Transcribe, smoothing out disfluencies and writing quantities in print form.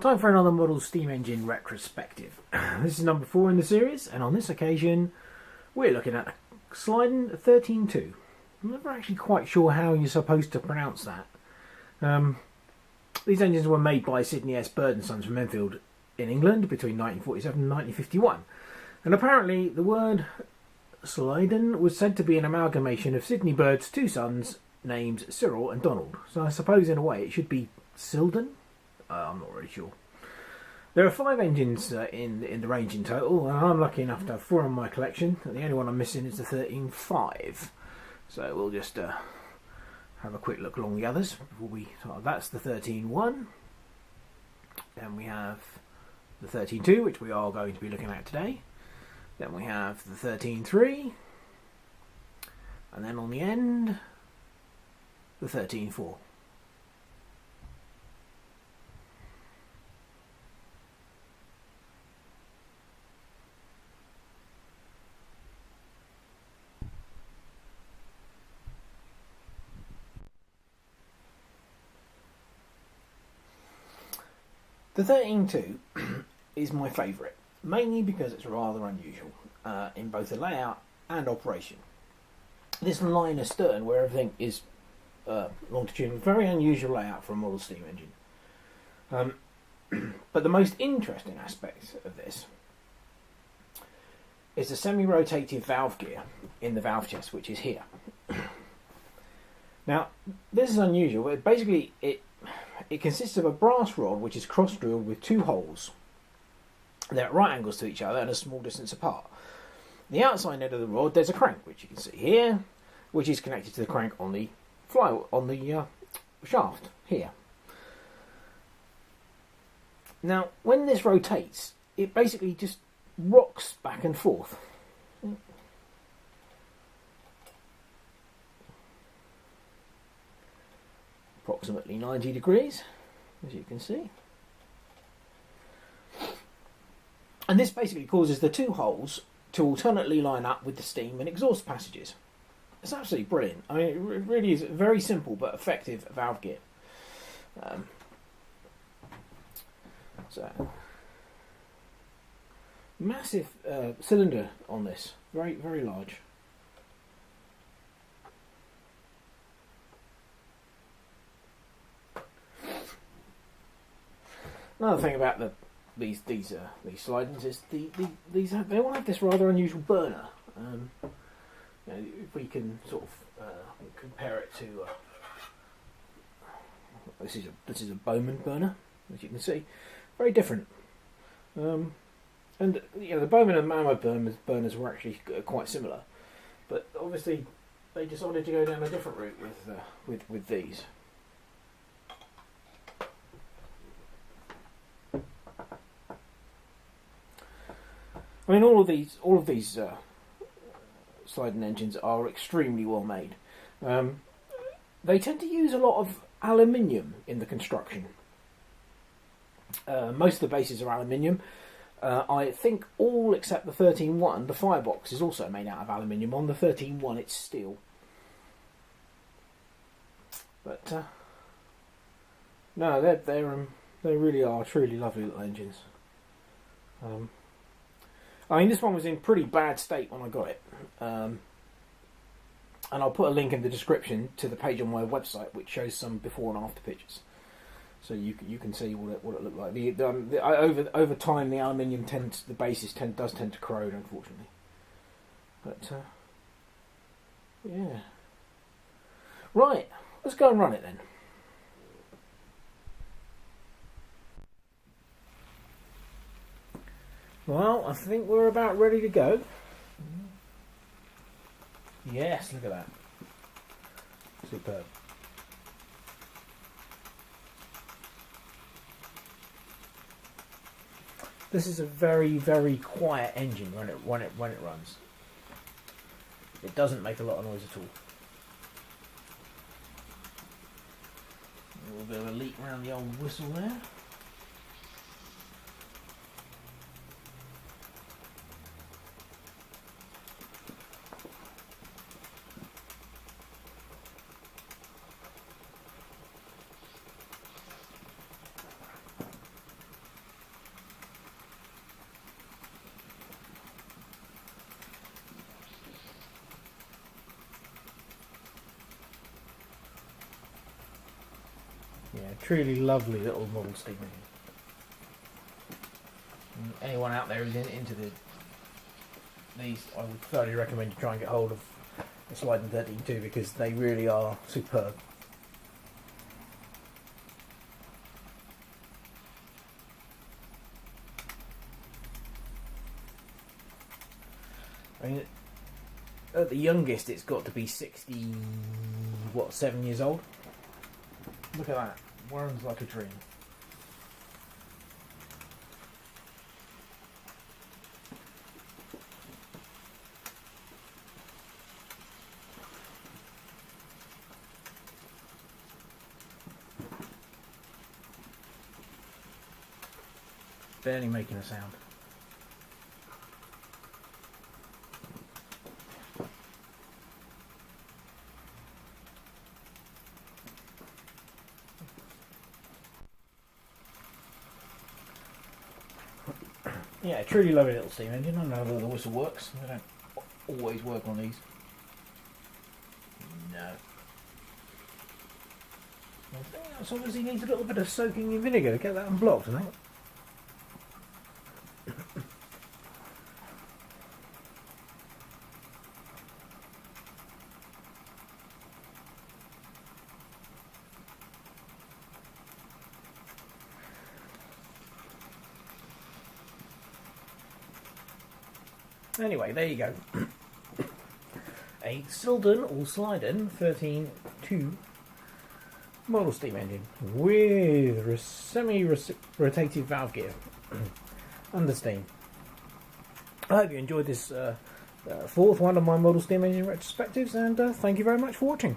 Time for another Model Steam Engine Retrospective. This is number 4 in the series, and on this occasion we're looking at Cyldon 13.2. I'm never actually quite sure how you're supposed to pronounce that. These engines were made by Sidney S. Bird and Sons from Enfield in England between 1947 and 1951. And apparently the word Cyldon was said to be an amalgamation of Sidney Bird's two sons, names Cyril and Donald. So I suppose in a way it should be Cyldon? I'm not really sure. There are 5 engines in the range in total, and I'm lucky enough to have 4 in my collection. The only one I'm missing is the 13.5. So we'll just have a quick look along the others before we start. That's the 13.1. Then we have the 13.2, which we are going to be looking at today. Then we have the 13.3. And then on the end, the 13.4. The 13.2 is my favourite, mainly because it's rather unusual in both the layout and operation. This liner stern, where everything is longitudinal, very unusual layout for a Model Steam engine. But the most interesting aspect of this is the semi-rotative valve gear in the valve chest, which is here. Now, this is unusual, but basically it consists of a brass rod which is cross-drilled with 2 holes. They're at right angles to each other and a small distance apart. The outside end of the rod, there's a crank, which you can see here, which is connected to the crank on the shaft here. Now, when this rotates, it basically just rocks back and forth. Approximately 90 degrees, as you can see. And this basically causes the 2 holes to alternately line up with the steam and exhaust passages. It's absolutely brilliant. I mean, it really is a very simple but effective valve gear. So, massive cylinder on this, very, very large. Another thing about these Cylldons is they all have this rather unusual burner. If we can sort of compare it to this is a Bowman burner, as you can see, very different. And the Bowman and Mammo burners were actually quite similar, but obviously they decided to go down a different route with these. I mean, all of these Cyldon engines are extremely well made. They tend to use a lot of aluminium in the construction. Most of the bases are aluminium. I think all except the 13.1, the firebox is also made out of aluminium. On the 13.1, it's steel. But no, they really are truly lovely little engines. I mean, this one was in pretty bad state when I got it, and I'll put a link in the description to the page on my website which shows some before and after pictures, so you can see what it looked like. Over time, the aluminium does tend to corrode, unfortunately. But yeah, right. Let's go and run it then. Well, I think we're about ready to go. Yes, look at that. Superb. This is a very, very quiet engine when it runs. It doesn't make a lot of noise at all. A little bit of a leak around the old whistle there. Yeah, truly lovely little Model Steam Engine. And anyone out there who's into these, I would thoroughly recommend you try and get hold of the Cyldon 13.2 because they really are superb. I mean, at the youngest, it's got to be 7 years old. Look at that. Runs like a dream. Barely making a sound. Yeah, truly lovely little steam engine. I don't know whether the whistle works. They don't always work on these. No. I think that's obviously needs a little bit of soaking in vinegar to get that unblocked, I think. Anyway, there you go. A Cyldon or Cyldon 13.2 Model Steam Engine with semi-rotative valve gear under steam. I hope you enjoyed this fourth one of my Model Steam Engine retrospectives, and thank you very much for watching.